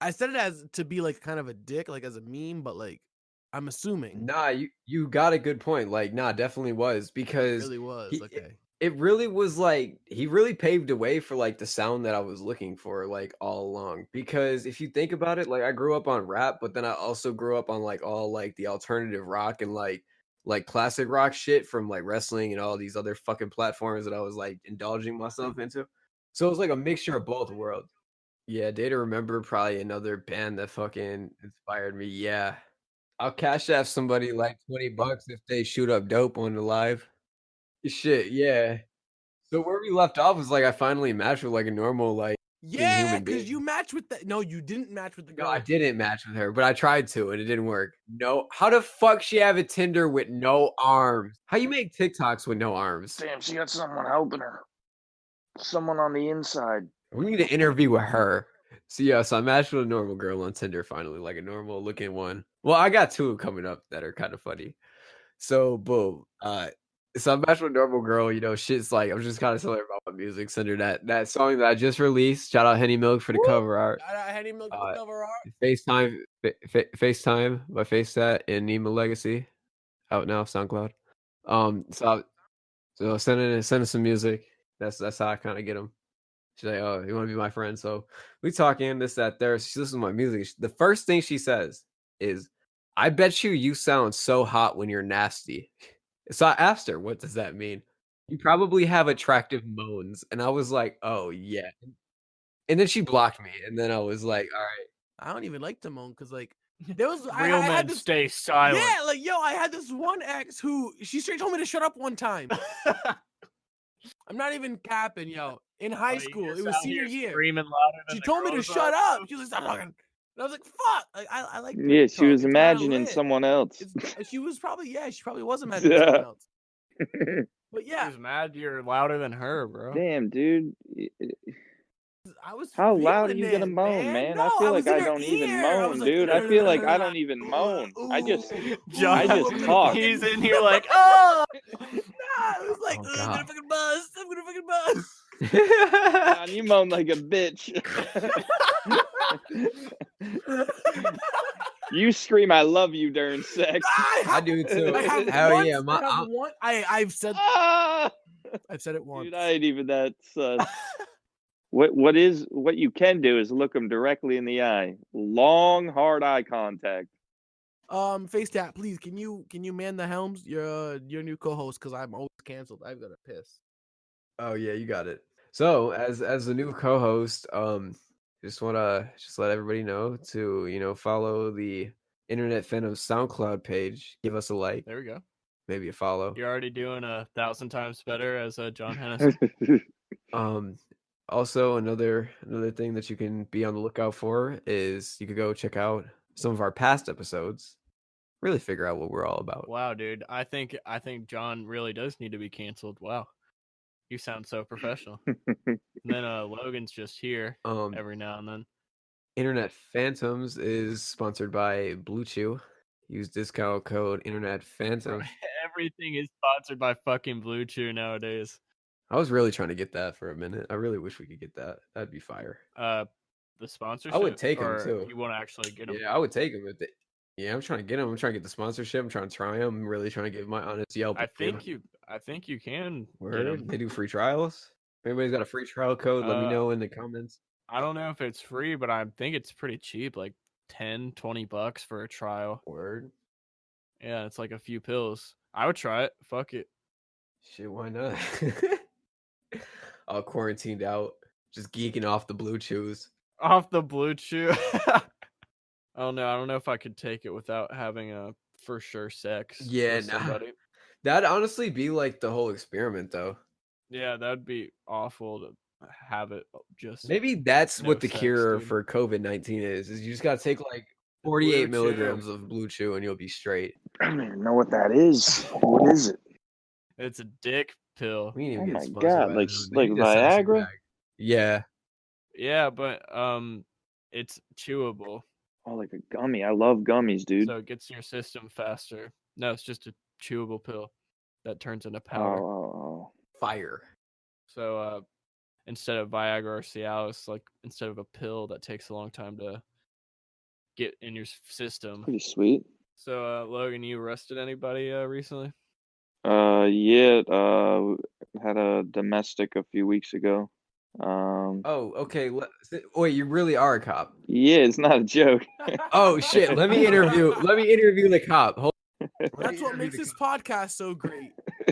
I said it as to be like kind of a dick, like as a meme, but like I'm assuming. Nah, you got a good point. Like, nah, definitely was It because really was. he- Okay. it really was like he really paved the way for like the sound that I was looking for like all along. Because if you think about it, like I grew up on rap, but then I also grew up on like all like the alternative rock and like classic rock shit from like wrestling and all these other fucking platforms that I was like indulging myself into. So it was like a mixture of both worlds. Yeah, Day to Remember, probably another band that fucking inspired me. Yeah. I'll cash app somebody like $20 if they shoot up dope on the live. Shit, yeah. So where we left off was like I finally matched with like a normal like Yeah, human because being. you matched with that. No, you didn't match with the No, girl. I didn't match with her, but I tried to and it didn't work. No, how the fuck she have a Tinder with no arms? How you make TikToks with no arms? Damn, she got someone helping her. Someone on the inside. We need to interview with her. So yeah, so I matched with a normal girl on Tinder finally, like a normal looking one. Well, I got 2 coming up that are kind of funny. So boom. So I matched with a normal girl, you know, shit's like I'm just kind of telling her about my music, send her that song that I just released. Shout out Henny Milk for the cover art. Henny Milk for the cover art. FaceTime by Facetat and Nima Legacy. Out now, SoundCloud. So sending some music. That's how I kind of get them. She's like, oh, you want to be my friend? So we talking this, that, there. She listens to my music. The first thing she says is, I bet you sound so hot when you're nasty. So I asked her, what does that mean? You probably have attractive moans. And I was like, oh, yeah. And then she blocked me. And then I was like, all right. I don't even like Timon because like there was Real I men had this, stay silent. Yeah, like yo, I had this one ex who she straight told me to shut up one time. I'm not even capping, yo. In high school, it was senior year. Screaming louder than She the told me to girls shut are. up. She was like, stop talking. And I was like, fuck. Like I like. Yeah, she was imagining someone. someone else. She was probably was imagining someone else. But She yeah, was mad you're louder than her, bro. Damn, dude. I was. How loud are feeling you gonna it, moan, man? No, I feel was like in I her don't even ear. I was moan, like, dude. I feel like I don't even moan. I just talk. He's in here like, oh! Nah, it was like, Oh, I'm God. gonna fucking buzz. I'm gonna fucking buzz. God, you moan like a bitch. You scream "I love you" during sex. I do too. I have Hell once, yeah. I've said Ah! it once. Dude, I ain't even that sus. What you can do is look them directly in the eye. Long, hard eye contact. Facetat, please, can you man the helms? Your new co-host, because I'm always canceled. I've got to piss. Oh yeah, you got it. So as the new co-host, just wanna let everybody know to follow the Internet Phantom SoundCloud page. Give us a like, There we go. maybe a follow. You're already doing 1,000 times better as John Hennessy. Also another thing that you can be on the lookout for is you could go check out some of our past episodes. Really figure out what we're all about. Wow, dude. I think John really does need to be canceled. Wow. You sound so professional. And then Logan's just here every now and then. Internet Phantoms is sponsored by Blue Chew. Use discount code Internet Phantoms. Everything is sponsored by fucking Blue Chew nowadays. I was really trying to get that for a minute. I really wish we could get that. That'd be fire. The sponsorship. I would take them or too. You want to actually get them? Yeah, I would take them. Yeah, I'm trying to get them. I'm trying to get the sponsorship. I'm trying to try them. I'm really trying to give my honest Yelp. I think you can get Word. 'em. They do free trials. If anybody's got a free trial code, let me know in the comments. I don't know if it's free, but I think it's pretty cheap, like $10-$20 for a trial. Word. Yeah, it's like a few pills. I would try it. Fuck it. Shit, why not? All quarantined out, just geeking off the Blue Chews. Off the Blue Chew. Oh no, I don't know if I could take it without having a for sure sex. Yeah, with somebody. That'd honestly be like the whole experiment, though. Yeah, that'd be awful to have it just. Maybe that's no what the sex, cure dude. for COVID-19 is you just gotta take like 48 Blue Chew. milligrams of Blue Chew and you'll be straight. I don't even know what that is. What is it? It's a dick pill. We need to Oh get my sponsored God, by like- them. They like need to send us a Viagra? bag. Yeah. Yeah, but it's chewable, Oh, like a gummy. I love gummies, dude. so it gets in your system faster. No, it's just a chewable pill that turns into powder. Oh. Fire. So instead of Viagra or Cialis, like instead of a pill that takes a long time to get in your system. Pretty sweet. So Logan, you arrested anybody recently? Yeah. Had a domestic a few weeks ago. Oh, okay. Wait, you really are a cop? Yeah, it's not a joke. Oh shit! Let me interview the cop. That's what makes this podcast so great.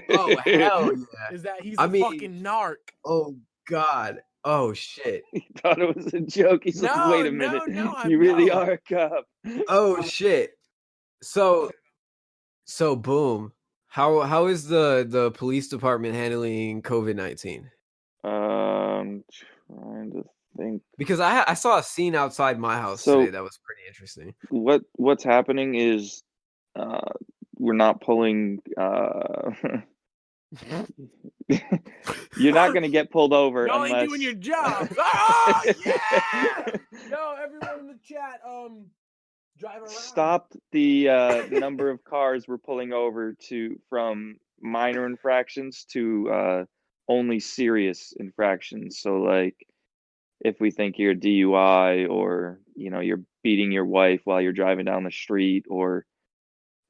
Oh hell yeah! Is that he's I a mean- fucking narc. Oh god! Oh shit! He thought it was a joke. He's like, No, wait a no, minute. no, I'm You really not. are a cop. Oh shit! So boom. How is the police department handling COVID-19? Trying to think. Because I saw a scene outside my house So- today that was pretty interesting. What's happening is we're not pulling you're not going to get pulled over Y'all unless ain't doing your job. Oh yeah! Yo, everyone in the chat, drive around. stopped the number of cars we're pulling over from minor infractions to only serious infractions. So like if we think you're a DUI or you're beating your wife while you're driving down the street, or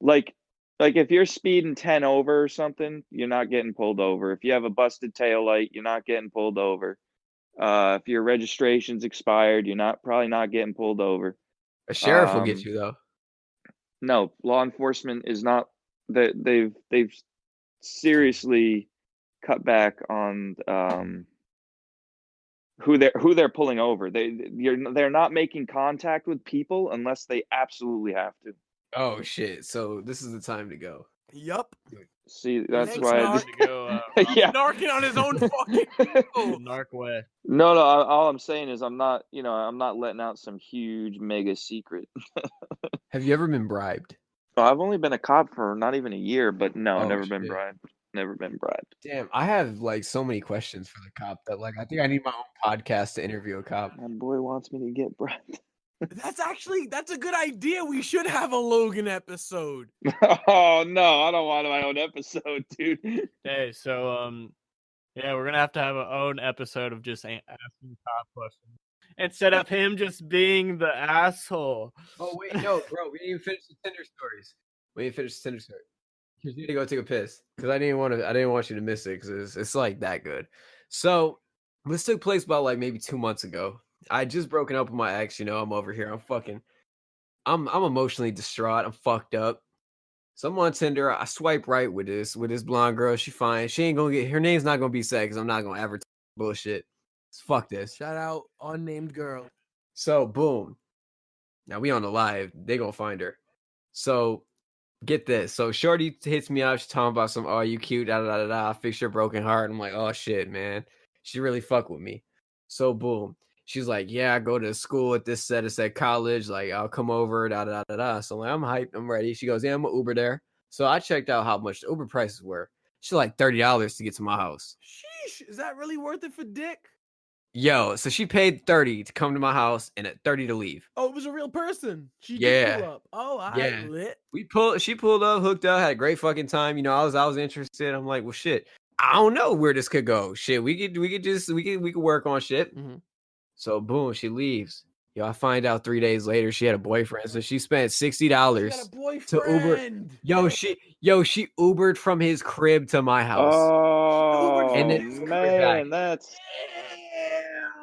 like if you're speeding 10 over or something, you're not getting pulled over. If you have a busted taillight, you're not getting pulled over. If your registration's expired, you're probably not getting pulled over. A sheriff will get you though. No, law enforcement is not. They've seriously cut back on who they're pulling over. They're not making contact with people unless they absolutely have to. Oh shit! So this is the time to go. Yup. See, that's Thanks, why. Narc. To go Yeah. Narking on his own fucking people. narc way. No. All I'm saying is I'm not letting out some huge mega secret. Have you ever been bribed? Oh, I've only been a cop for not even a year, but no, Oh, I've never been shit. bribed. Never been bribed. Damn, I have like so many questions for the cop that like I think I need my own podcast to interview a cop. My boy wants me to get bribed. That's a good idea. We should have a Logan episode. Oh no, I don't want my own episode, dude. Hey, so yeah, we're gonna have to have our own episode of just asking cop questions instead of him just being the asshole. Oh wait, no, bro, we didn't even finish the Tinder stories. We didn't finish the Tinder story. You need to go take a piss because I didn't want you to miss it because it's like that good. So this took place about like maybe 2 months ago. I had just broken up with my ex. I'm over here. I'm fucking I'm emotionally distraught. I'm fucked up. So I'm on Tinder. I swipe right with this blonde girl. She fine. She ain't gonna get her name's not gonna be said because I'm not gonna advertise bullshit. So fuck this. Shout out unnamed girl. So boom. Now we on the live. They gonna find her. So get this. So Shorty hits me up. She's talking about some, oh, you cute, da da da da. Fix your broken heart. I'm like, oh shit, man. She really fuck with me. So boom. She's like, yeah, I go to school at this set. It's at college. Like, I'll come over, da da da da. So I'm like, I'm hyped. I'm ready. She goes, yeah, I'm an Uber there. So I checked out how much the Uber prices were. She's like $30 to get to my house. Sheesh, is that really worth it for dick? Yo, so she paid $30 to come to my house and at $30 to leave. Oh, it was a real person. She Yeah. did pull up. Oh, I Yeah. lit. She pulled up, hooked up, had a great fucking time. You know, I was interested. I'm like, well, shit, I don't know where this could go. Shit, we could work on shit. Mm-hmm. So boom, she leaves. Yo, I find out 3 days later she had a boyfriend. So she spent $60 She got a boyfriend. to Uber. Yo, she Ubered from his crib to my house. Oh, And then man, that's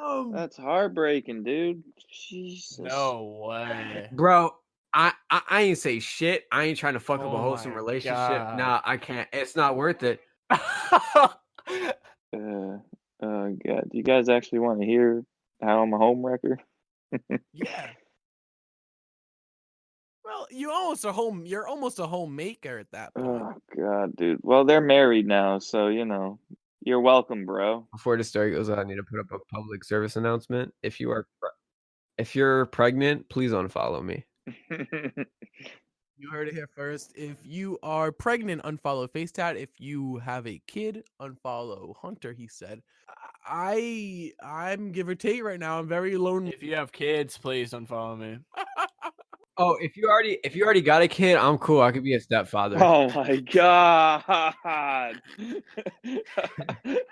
Damn. heartbreaking, dude. Jesus. No way. Bro, I ain't say shit. I ain't trying to fuck up a Oh wholesome my relationship. God. Nah, I can't. It's not worth it. God. Do you guys actually want to hear how I'm a homewrecker? Yeah. Well, you're almost a homemaker at that point. Oh, God, dude. Well, they're married now, so, you know, you're welcome, bro. Before the story goes on, I need to put up a public service announcement. If you're pregnant, please unfollow me. You heard it here first. If you are pregnant, unfollow Facetat. If you have a kid, unfollow Hunter. He said, I'm give or take right now. I'm very lonely. If you have kids, please unfollow me. Oh, if you already got a kid, I'm cool. I could be a stepfather. Oh, my God.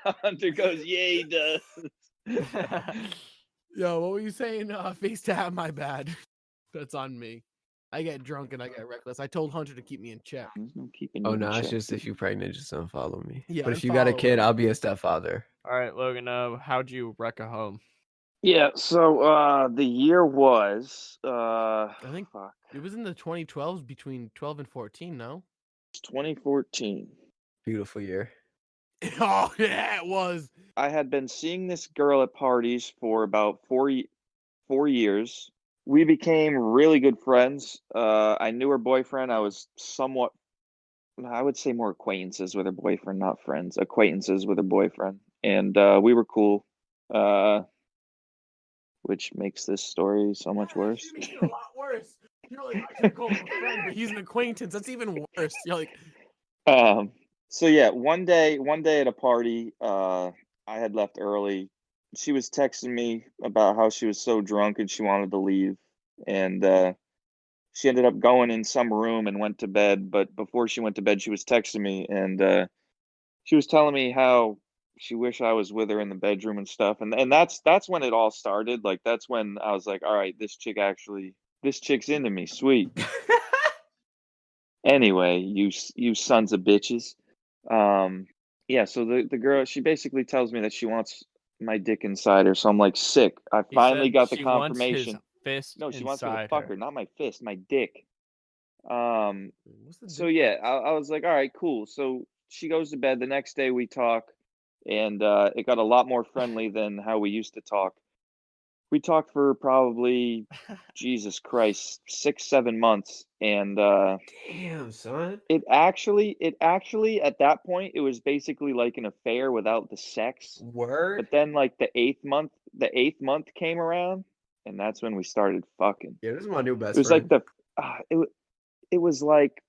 Hunter goes, yeah, he does. Yo, what were you saying? Facetat, my bad. That's on me. I get drunk and I get reckless. I told Hunter to keep me in check. There's no keeping Oh you in no, it's check, just dude. if you're pregnant, just unfollow me. Yeah, But if you got a unfollow kid, me. I'll be a stepfather. All right, Logan, how'd you wreck a home? Yeah, so the year was I think fuck, it was in the 2012s, between 12 and 14, no? 2014. Beautiful year. Oh, yeah, it was. I had been seeing this girl at parties for about 4 years. We became really good friends. I knew her boyfriend. I was somewhat, I would say, more acquaintances with her boyfriend, not friends. Acquaintances with her boyfriend, and we were cool. Which makes this story so much worse. Makes it a lot worse. You're like, I could call him a friend, but he's an acquaintance. That's even worse. You're like, So yeah, one day at a party, I had left early. She was texting me about how she was so drunk and she wanted to leave, and she ended up going in some room and went to bed. But before she went to bed, she was texting me, and she was telling me how she wished I was with her in the bedroom and stuff. And that's when it all started. Like, that's when I was like, all right, this chick's into me, sweet. Anyway, you sons of bitches. Yeah, so the girl, she basically tells me that she wants my dick inside her. So I'm like, sick. I He finally said got the she wants his confirmation. fist No, she wants me to inside fuck her. her, not my fist, my dick. what's the So yeah, I was like, all right, cool. So she goes to bed. The next day we talk, and it got a lot more friendly than how we used to talk. We talked for probably, Jesus Christ, 6-7 months, and Damn, son. it actually at that point it was basically like an affair without the sex. Word. But then like the eighth month came around, and that's when we started fucking. Yeah, this is my new best It was friend. like it was like,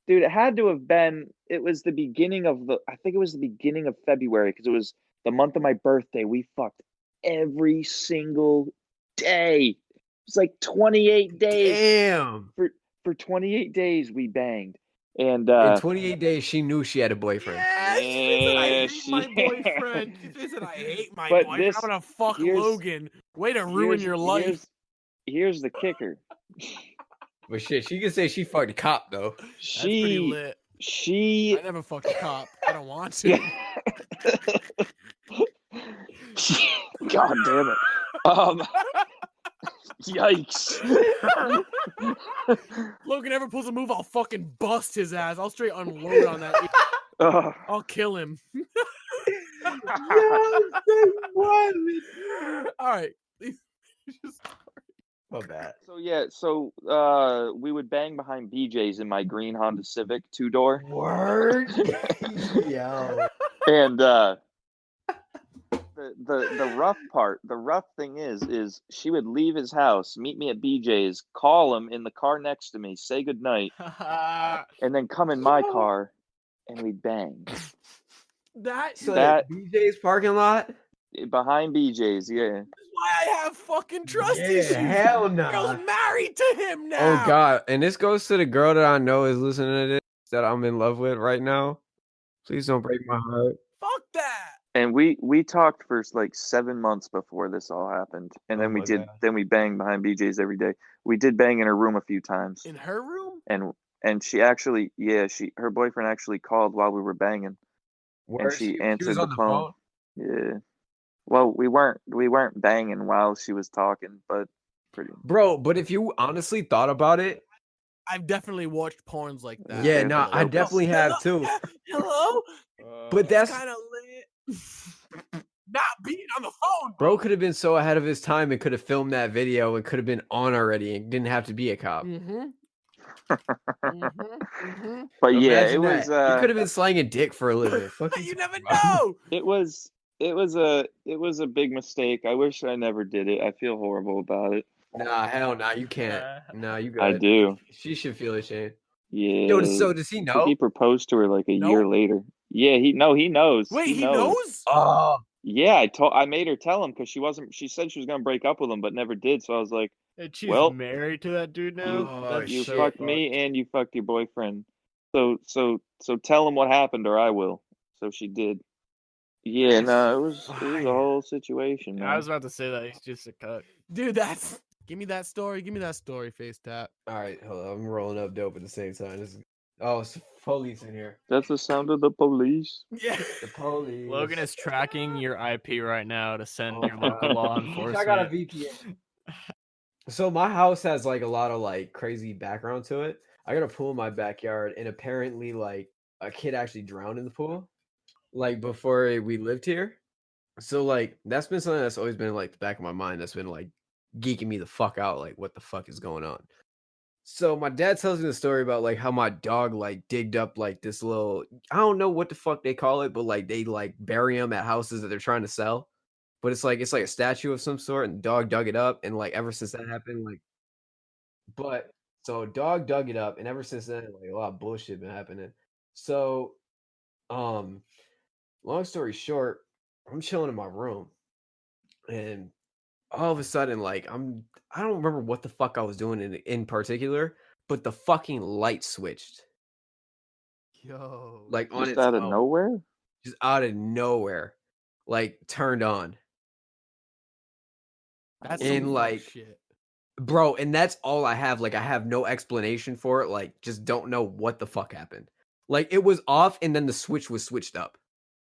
dude, it had to have been. It was the beginning of I think it was the beginning of February, because it was the month of my birthday. We fucked every single day. It was like 28 days. Damn. For 28 days we banged, and In 28 days, she knew she had a boyfriend. Yeah, she said, I Yeah, hate my boyfriend. She said, I hate my But boyfriend. I'm gonna fuck here's- Logan. Way to ruin your life. Here's the kicker. But shit, she can say she fucked a cop though. That's pretty lit. She I never fucked a cop. I don't want to. God damn it. Yikes. Logan ever pulls a move, I'll fucking bust his ass. I'll straight unload on that. Ugh. I'll kill him. All right. My bad. So yeah, we would bang behind BJ's in my green Honda Civic 2-door. Word. Yo. And the rough thing is she would leave his house, meet me at BJ's, call him in the car next to me, say goodnight, and then come in my car and we'd bang. That BJ's parking lot? Behind BJ's, yeah. That's why I have fucking trust Yeah, issues. hell no. Girl's married to him now. Oh God! And this goes to the girl that I know is listening to this that I'm in love with right now. Please don't break my heart. Fuck that. And we talked for like 7 months before this all happened, and then Oh my God. then we banged behind BJ's every day. We did bang in her room a few times, In her room? and she actually, her boyfriend actually called while we were banging, Where and she was answered on the phone. Yeah. Well, we weren't banging while she was talking, but pretty. Bro, but if you honestly thought about it, I've definitely watched porns like that. yeah, Yeah, nah, for I sure. definitely have too. Hello? But that's kind of lit. Not being on the phone, bro could have been so ahead of his time and could have filmed that video and could have been on already and didn't have to be a cop. Mm-hmm. But yeah, it Imagine was. that. You could have been slanging dick for a living. Fuck You never know. It was a big mistake. I wish I never did it. I feel horrible about it. Nah, hell nah, you can't. Nah, you good. I do. She should feel ashamed. Yeah. Yo, so does he know? He proposed to her like a No. year later. Yeah, he knows. Wait, he knows? Oh, Yeah, I made her tell him because she said she was gonna break up with him, but never did. So I was like, And she's Well, married to that dude now. Oh, That's you shit. fucked me and you fucked your boyfriend. So tell him what happened or I will. So she did. Yeah, no, it was a whole situation, man. I was about to say that he's just a cut. Dude, that's... Give me that story. Give me that story, Facetat. all right, hold on. I'm rolling up dope at the same time. It's police in here. That's the sound of the police. Yeah. The police. Logan is tracking your IP right now to send Oh, your local God. law enforcement. I got a VPN. So my house has like a lot of like crazy background to it. I got a pool in my backyard, and apparently like a kid actually drowned in the pool, like before we lived here. So like that's been something that's always been like the back of my mind. That's been like geeking me the fuck out. Like what the fuck is going on? So my dad tells me the story about like how my dog like digged up like this little, I don't know what the fuck they call it, but like they like bury them at houses that they're trying to sell. But it's like a statue of some sort, and the dog dug it up, and like ever since that happened, like, but so dog dug it up, and ever since then, like a lot of bullshit been happening. So, long story short, I'm chilling in my room, and all of a sudden, like I don't remember what the fuck I was doing in particular, but the fucking light switched, Yo. like on Just its out of own, nowhere? just out of nowhere, like turned on. That's in, some like, shit. Bro, and that's all I have. Like, I have no explanation for it. Like, just don't know what the fuck happened. Like, it was off, and then the switch was switched up.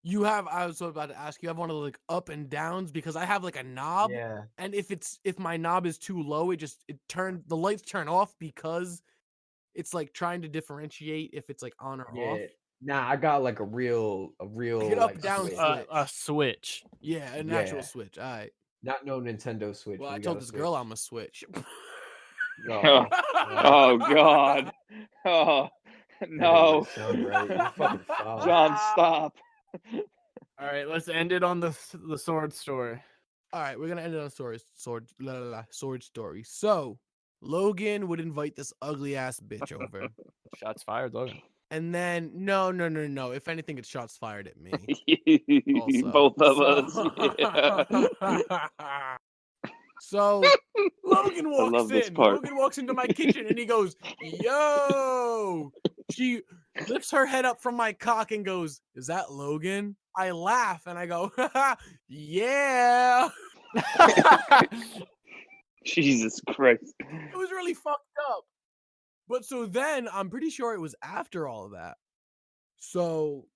I was about to ask you have one of the like up and downs because I have like a knob, Yeah. and if my knob is too low, the lights turn off because it's like trying to differentiate if it's like on or off. Nah, I got like a real Get up, like, down switch. switch. A switch. Yeah, an actual Yeah. switch. All right. Not no Nintendo Switch. Well, I we told got a this girl Switch. I'm a switch. Oh, Oh God. Oh that didn't no. sound right. You're fucking foul. John, stop. All right, let's end it on the sword story. All right, we're gonna end it on a sword story. So Logan would invite this ugly ass bitch over, Shots fired, Logan. and then no. If anything, it's shots fired at me. Also. Both of us. Yeah. So Logan I walks love this in. part. Logan walks into my kitchen and he goes, "Yo!" She lifts her head up from my cock and goes, "Is that Logan?" I laugh and I go, "Yeah." Jesus Christ. It was really fucked up. But so then I'm pretty sure it was after all of that. So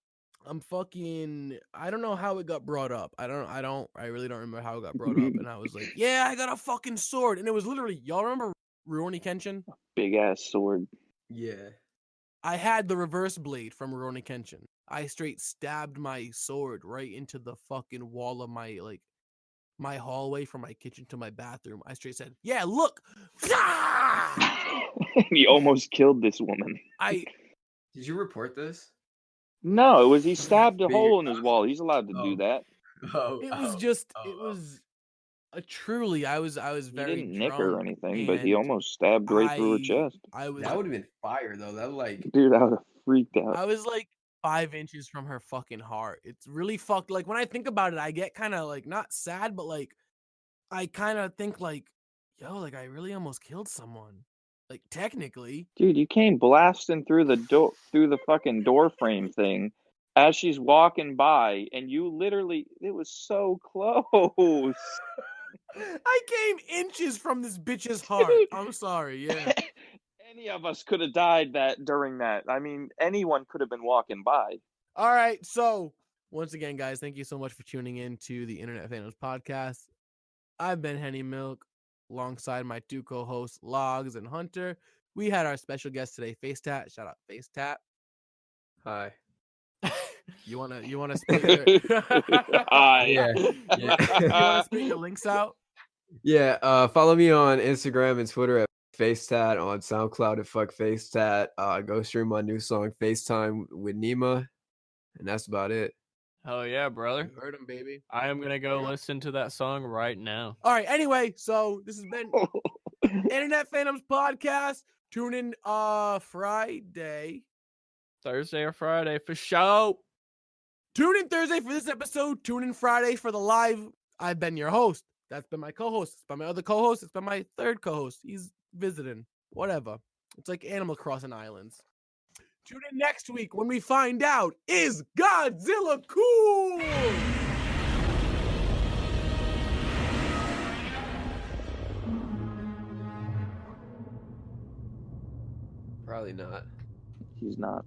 I don't know how it got brought up. I really don't remember how it got brought up. And I was like, yeah, I got a fucking sword. And it was literally, y'all remember Rurouni Kenshin. Big ass sword. Yeah. I had the reverse blade from Rurouni Kenshin. I straight stabbed my sword right into the fucking wall of my hallway from my kitchen to my bathroom. I straight said, "Yeah, look." He almost killed this woman. I Did you report this? No, it was he stabbed a Being- hole in his wall. He's allowed to do Oh. that. it was just it was a truly I was He very didn't nick drunk her or anything, but he and almost stabbed right through her chest. I was That would have been fire though. That like Dude, I would have freaked out. I was like 5 inches from her fucking heart. It's really fucked. Like when I think about it, I get kind of like not sad, but like I kind of think like, yo, like I really almost killed someone. Like technically. Dude, you came blasting through the door, through the fucking door frame thing as she's walking by, and you literally, it was so close. I came inches from this bitch's heart. Dude. I'm sorry, yeah. Any of us could have died during that. I mean, anyone could have been walking by. All right, so once again, guys, thank you so much for tuning in to the Internet Phantoms podcast. I've been Henny Milk, alongside my 2 co-hosts, Logs and Hunter. We had our special guest today, Facetat. Shout out Facetat. hi. You wanna spit your Hi. Yeah. you wanna spit your links out? Yeah, follow me on Instagram and Twitter at Facetat, on SoundCloud at Fuck Facetat. Go stream my new song FaceTime with Nima, and that's about it. Hell yeah, brother. You heard him, baby. I am gonna go listen to that song right now. All right. Anyway, so this has been Internet Phantoms podcast. Tune in Friday. Thursday or Friday for show. Tune in Thursday for this episode. Tune in Friday for the live. I've been your host. That's been my co-host. It's been my other co-host. It's been my third co-host. He's visiting. Whatever. It's like Animal Crossing Islands. Tune in next week when we find out, is Godzilla cool? Probably not. He's not.